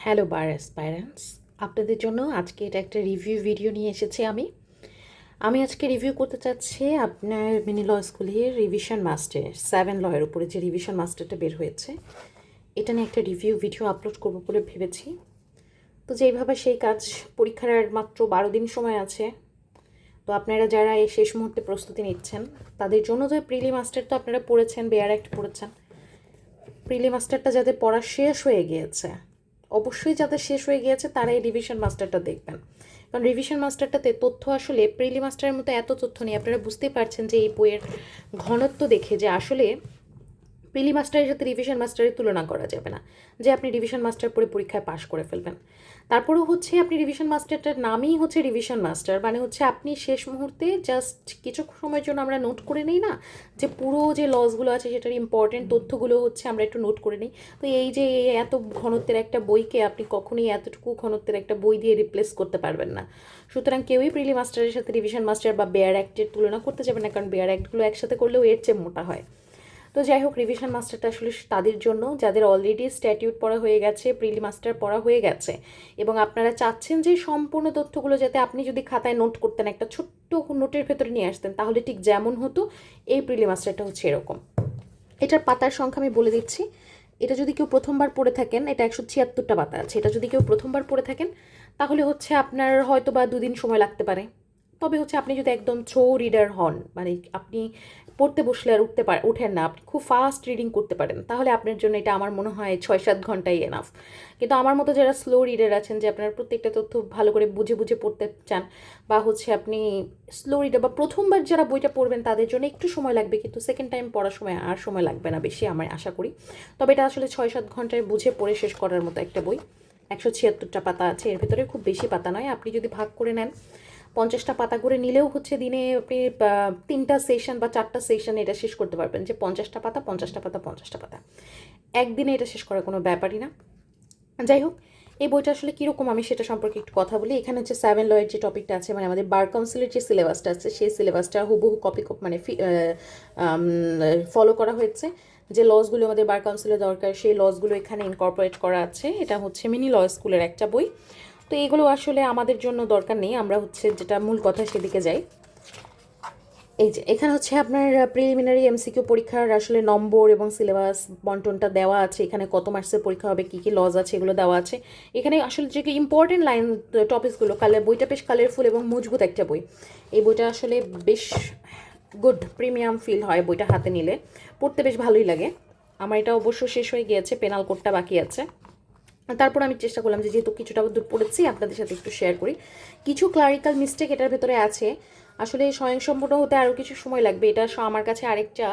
Hello বার অ্যাসপাইরেন্টস, আপনাদের জন্য আজকে এটা একটা রিভিউ ভিডিও নিয়ে এসেছি। আমি আজকে রিভিউ করতে চাচ্ছি আপনার মিনি ল স্কুলের রিভিশন মাস্টার 7 লয়ের উপরে যে রিভিশন মাস্টারটা বের হয়েছে, এটা নিয়ে একটা রিভিউ ভিডিও আপলোড করবো বলে ভেবেছি। তো যেইভাবে সেই কাজ, পরীক্ষার আর মাত্র 12 দিন সময় আছে। তো আপনারা যারা এই শেষ মুহূর্তে প্রস্তুতি নিচ্ছেন তাদের জন্য যে প্রিলি মাস্টার তো আপনারা পড়েছেন, বেয়ার অ্যাক্ট পড়েছেন, প্রিলি মাস্টারটা যাদের পড়া শেষ হয়ে গিয়েছে, অবশ্যই যাদের শেষ হয়ে গিয়েছে তারা এই রিভিশন মাস্টারটা দেখবেন। কারণ রিভিশন মাস্টারটাতে তথ্য আসলে প্রিলি মাস্টারের মতো এত তথ্য নেই। আপনারা বুঝতেই পারছেন যে এই বইয়ের ঘনত্ব দেখে যে আসলে প্রিলি মাস্টারের সাথে রিভিশন মাস্টারের তুলনা করা যাবে না, যে আপনি রিভিশন মাস্টার পড়ে পরীক্ষায় পাশ করে ফেলবেন। তারপরেও হচ্ছে আপনি রিভিশন মাস্টারটার নামই হচ্ছে রিভিশন মাস্টার, মানে হচ্ছে আপনি শেষ মুহূর্তে জাস্ট কিছু সময়ের জন্য আমরা নোট করে নিই না, যে পুরো যে লসগুলো আছে সেটার ইম্পর্টেন্ট তথ্যগুলো হচ্ছে আমরা একটু নোট করে নিই। তো এই যে এত ঘনত্বের একটা বইকে আপনি কখনোই এতটুকু ঘনত্বের একটা বই দিয়ে রিপ্লেস করতে পারবেন না। সুতরাং কেউই প্রিলি মাস্টারের সাথে রিভিশন মাস্টার বা বেয়ার অ্যাক্টের তুলনা করতে যাবে না, কারণ বেয়ার অ্যাক্টগুলো একসাথে করলেও এর চেয়ে মোটা হয়। তো যাই হোক, রিভিশন মাস্টারটা আসলে তাদের জন্য যাদের অলরেডি স্ট্যাটিউট পড়া হয়ে গেছে, প্রিলি মাস্টার পড়া হয়ে গেছে, এবং আপনারা চাচ্ছেন যে সম্পূর্ণ তথ্যগুলো যাতে আপনি যদি খাতায় নোট করতেন, একটা ছোট্ট নোটের ভেতরে নিয়ে আসতেন, তাহলে ঠিক যেমন হতো এই প্রিলি মাস্টারটা হচ্ছে এরকম। এটার পাতার সংখ্যা আমি বলে দিচ্ছি। এটা যদি কেউ প্রথমবার পড়ে থাকেন, এটা 176টা পাতা আছে। এটা যদি কেউ প্রথমবার পড়ে থাকেন তাহলে হচ্ছে আপনার হয়তো বা 2 দিন সময় লাগতে পারে। তবে হচ্ছে আপনি যদি একদম থ্রো রিডার হন, মানে আপনি পড়তে বসলে আর উঠেন না, আপনি খুব ফাস্ট রিডিং করতে পারেন, তাহলে আপনার জন্য এটা আমার মনে হয় 6-7 ঘন্টাই এনাফ। কিন্তু আমার মতো যারা স্লো রিডার আছেন, যে আপনার প্রত্যেকটা তথ্য ভালো করে বুঝে বুঝে পড়তে চান, বা হচ্ছে আপনি স্লো রিডার বা প্রথমবার যারা বইটা পড়বেন তাদের জন্য একটু সময় লাগবে, কিন্তু সেকেন্ড টাইম পড়ার সময় আর সময় লাগবে না বেশি, আমি আশা করি। তবে এটা আসলে 6-7 ঘন্টায় বুঝে পড়ে শেষ করার মতো একটা বই। 176টা পাতা আছে, এর ভিতরে খুব বেশি পাতা নয়। আপনি যদি ভাগ করে নেন, 50টা পাতা করে নিলেও হচ্ছে দিনে আপনি 3টা সেশন বা 4টা সেশন এটা শেষ করতে পারবেন, যে 50টা পাতা 50টা পাতা 50টা পাতা একদিনে এটা শেষ করার কোনো ব্যাপারই না। যাই হোক, এই বইটা আসলে কীরকম আমি সেটা সম্পর্কে একটু কথা বলি। এখানে হচ্ছে 7 লয়ের যে টপিকটা আছে, মানে আমাদের বার কাউন্সিলের যে সিলেবাসটা আছে, সেই সিলেবাসটা হুবহু কপি মানে ফলো করা হয়েছে। যে লসগুলো আমাদের বার কাউন্সিলে দরকার, সেই লসগুলো এখানে ইনকর্পোরেট করা আছে। এটা হচ্ছে মিনি ল স্কুলের একটা বই। তো এগুলো আসলে আমাদের জন্য দরকার নেই, আমরা হচ্ছে যেটা মূল কথা সেদিকে যাই। এই যে এখানে হচ্ছে আপনার প্রিলিমিনারি এমসিকিউ পরীক্ষার আসলে নম্বর এবং সিলেবাস বন্টনটা দেওয়া আছে। এখানে কত মার্কসের পরীক্ষা হবে, কী কী লজ আছে, এগুলো দেওয়া আছে। এখানে আসলে যে ইম্পর্টেন্ট লাইন টপিকসগুলো, বইটা বেশ কালারফুল এবং মজবুত একটা বই। এই বইটা আসলে বেশ গুড, প্রিমিয়াম ফিল হয় বইটা হাতে নিলে, পড়তে বেশ ভালোই লাগে। আমার এটা অবশ্য শেষ হয়ে গিয়েছে, পেনাল কোডটা বাকি আছে। তারপর আমি চেষ্টা করলাম যে যেহেতু কিছুটা দূর পড়েছি আপনাদের সাথে একটু শেয়ার করি। কিছু ক্লারিক্যাল মিস্টেক এটার ভেতরে আছে, আসলে স্বয়ংসম্পূর্ণ হতে আরও কিছু সময় লাগবে। এটা আমার কাছে আরেকটা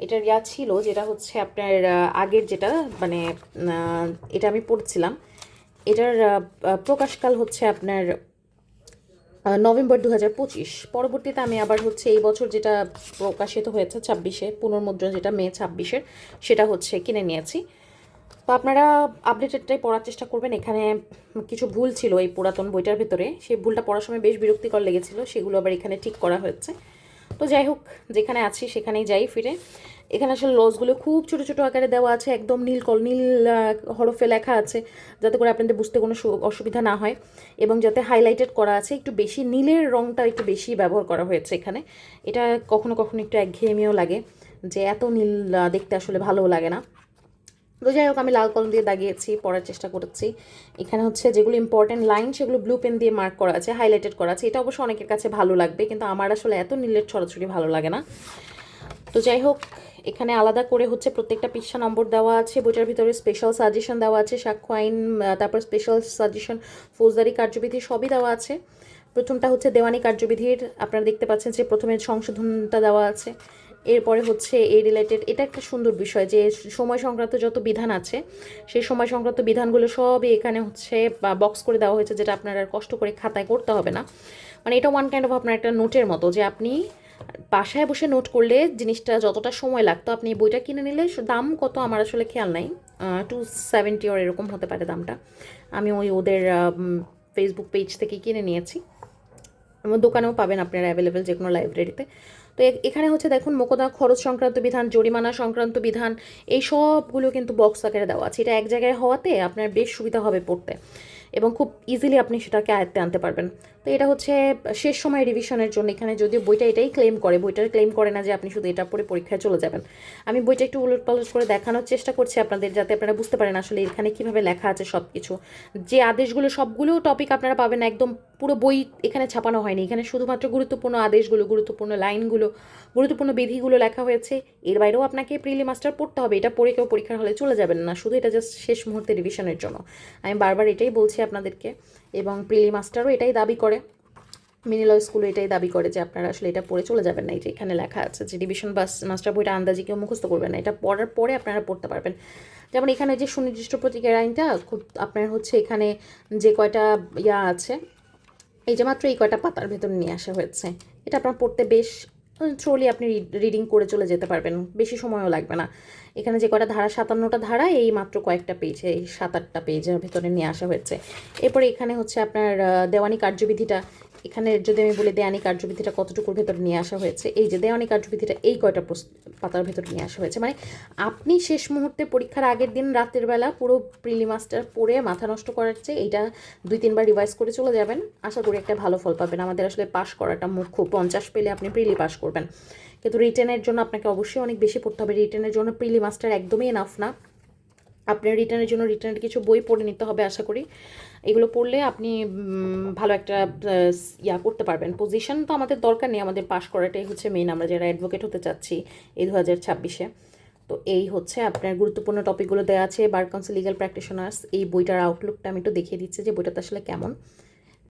এটার ছিল, যেটা হচ্ছে আপনার আগের যেটা, মানে এটা আমি পড়ছিলাম, এটার প্রকাশকাল হচ্ছে আপনার নভেম্বর 2025। পরবর্তীতে আমি আবার হচ্ছে এই বছর যেটা প্রকাশিত হয়েছে 26-এ, পুনর্মুদ্রণ যেটা মে 26-এর, সেটা হচ্ছে কিনে নিয়েছি। তো আপনারা আপডেটেডটাই পড়ার চেষ্টা করবেন। এখানে কিছু ভুল ছিল এই পুরাতন বইটার ভেতরে, সেই ভুলটা পড়ার সময় বেশ বিরক্তিকর লেগেছিল, সেগুলো আবার এখানে ঠিক করা হয়েছে। তো যাই হোক, যেখানে আছি সেখানেই যাই ফিরে। এখানে আসলে লসগুলো খুব ছোটো ছোটো আকারে দেওয়া আছে, একদম নীল হরফে লেখা আছে, যাতে করে আপনাদের বুঝতে কোনো অসুবিধা না হয়, এবং যাতে হাইলাইটেড করা আছে। একটু বেশি নীলের রঙটা একটু বেশি ব্যবহার করা হয়েছে এখানে। এটা কখনো কখনো একটু একঘেয়েমিও লাগে, যে এত নীল দেখতে আসলে ভালোও লাগে না। তো যাই হোক, আমি লাল কলম দিয়ে দাগিয়েছি, পড়ার চেষ্টা করেছি। এখানে হচ্ছে যেগুলো ইম্পর্টেন্ট লাইন সেগুলো ব্লু পেন দিয়ে মার্ক করা আছে, হাইলাইটেড করা আছে। এটা অবশ্য অনেকের কাছে ভালো লাগবে, কিন্তু আমার আসলে এত নীলের ছড়াছড়ি ভালো লাগে না। তো যাই হোক, এখানে আলাদা করে হচ্ছে প্রত্যেকটা পৃষ্ঠা নম্বর দেওয়া আছে। বইটার ভিতরে স্পেশাল সাজেশন দেওয়া আছে, সাক্ষ্য আইন, তারপর স্পেশাল সাজেশন, ফৌজদারি কার্যবিধি, সবই দেওয়া আছে। প্রথমটা হচ্ছে দেওয়ানি কার্যবিধির, আপনারা দেখতে পাচ্ছেন যে প্রথমে সংশোধনটা দেওয়া আছে। এরপরে হচ্ছে এই রিলেটেড, এটা একটা সুন্দর বিষয় যে সময় সংক্রান্ত যত বিধান আছে, সেই সময় সংক্রান্ত বিধানগুলো সবই এখানে হচ্ছে বক্স করে দেওয়া হয়েছে, যেটা আপনার আর কষ্ট করে খাতায় করতে হবে না। মানে এটা ওয়ান কাইন্ড অফ আপনার একটা নোটের মতো, যে আপনি বাসায় বসে নোট করলে জিনিসটা যতটা সময় লাগতো, আপনি বইটা কিনে নিলে, দাম কত আমার আসলে খেয়াল নাই, 270 or এরকম হতে পারে দামটা। আমি ওদের ফেসবুক পেজ থেকে কিনে নিয়েছি, আমার দোকানেও পাবেন আপনারা অ্যাভেলেবেল যে কোনো লাইব্রেরিতে। তো তো এখানে হচ্ছে দেখুন মোকদ্দমা খরচ সংক্রান্ত বিধান, জরিমানা সংক্রান্ত বিধান, এই সবগুলো কিন্তু বক্স আকারে দেওয়া আছে। এটা এক জায়গায় হওয়াতে আপনার বেশ সুবিধা হবে পড়তে এবং খুব ইজিলি আপনি সেটাকে আয়ত্তে আনতে পারবেন। তো এটা হচ্ছে শেষ সময় রিভিশনের জন্য। এখানে যদিও বইটা এটাই ক্লেম করে, বইটার ক্লেম করে না যে আপনি শুধু এটা পড়ে পরীক্ষায় চলে যাবেন। আমি বইটা একটু উলটপালট করে দেখানোর চেষ্টা করছি আপনাদের, যাতে আপনারা বুঝতে পারেন আসলে এখানে কীভাবে লেখা আছে সব কিছু। যে আদেশগুলো সবগুলো টপিক আপনারা পাবেন, একদম পুরো বই এখানে ছাপানো হয়নি। এখানে শুধুমাত্র গুরুত্বপূর্ণ আদেশগুলো, গুরুত্বপূর্ণ লাইনগুলো, গুরুত্বপূর্ণ বিধিগুলো লেখা হয়েছে। এর বাইরেও আপনাকে প্রিলি মাস্টার পড়তে হবে, এটা পড়ে কেউ পরীক্ষার হলে চলে যাবেন না, শুধু এটা জাস্ট শেষ মুহূর্তে রিভিশনের জন্য। আমি বারবার এটাই বলছি আপনাদেরকে, এবং প্রিলি মাস্টারও এটাই দাবি করে, মিনি ল স্কুলও এটাই দাবি করে যে আপনারা আসলে এটা পড়ে চলে যাবেন না। এই যে এখানে লেখা আছে যে রিভিশন মাস্টার বইটা আন্দাজি কেউ মুখস্থ করবেন না, এটা পড়ার পরে আপনারা পড়তে পারবেন। যেমন এখানে যে সুনির্দিষ্ট প্রতীকের আইনটা খুব আপনার হচ্ছে এখানে যে কয়টা আছে, এই যে মাত্র এই কয়টা পাতার ভেতর নিয়ে আসা হয়েছে, এটা আপনার পড়তে বেশ থ্রোলি আপনি রিডিং করে চলে যেতে পারবেন, বেশি সময়ও লাগবে না। এখানে যে কয়টা ধারা, 57টা ধারা, এই মাত্র কয়েকটা পেজে, এই 7-8টা পেজের ভেতরে নিয়ে আসা হয়েছে। এরপরে এখানে হচ্ছে আপনার দেওয়ানি কার্যবিধিটা, এখানে যদি আমি বলি দেওয়ানি কার্যবিধিটা কতটুকুর ভেতরে নিয়ে আসা হয়েছে, এই যে দেওয়ানি কার্যবিধিটা এই কয়টা পাতার ভেতরে নিয়ে আসা হয়েছে। মানে আপনি শেষ মুহূর্তে পরীক্ষার আগের দিন রাতের বেলা পুরো প্রিলি মাস্টার পড়ে মাথা নষ্ট করার চেয়ে এইটা 2-3বার রিভাইজ করে চলে যাবেন, আশা করি একটা ভালো ফল পাবেন। আমাদের আসলে পাশ করাটা মুখ্য, 50 পেলে আপনি প্রিলি পাস করবেন, কিন্তু রিটেনের জন্য আপনাকে অবশ্যই অনেক বেশি পড়তে হবে। রিটেনের জন্য প্রিলি মাস্টার একদমই এনাফ না। আপনার রিটার্নের জন্য রিটার্নের কিছু বই পড়ে নিতে হবে আশা করি। এগুলো পড়লে আপনি ভালো একটা করতে পারবেন। পজিশন তো আমাদের দরকার নেই, আমাদের পাস করাটাই হচ্ছে মেইন, আমরা যারা অ্যাডভোকেট হতে চাচ্ছি এই 2026-এ। তো এই হচ্ছে আপনার গুরুত্বপূর্ণ টপিকগুলো দেওয়া আছে। বার কাউন্সিল লিগ্যাল প্র্যাকটিশনার্স, এই বইটার আউটলুকটা আমি একটু দেখিয়ে দিচ্ছি যে বইটাতে আসলে কেমন।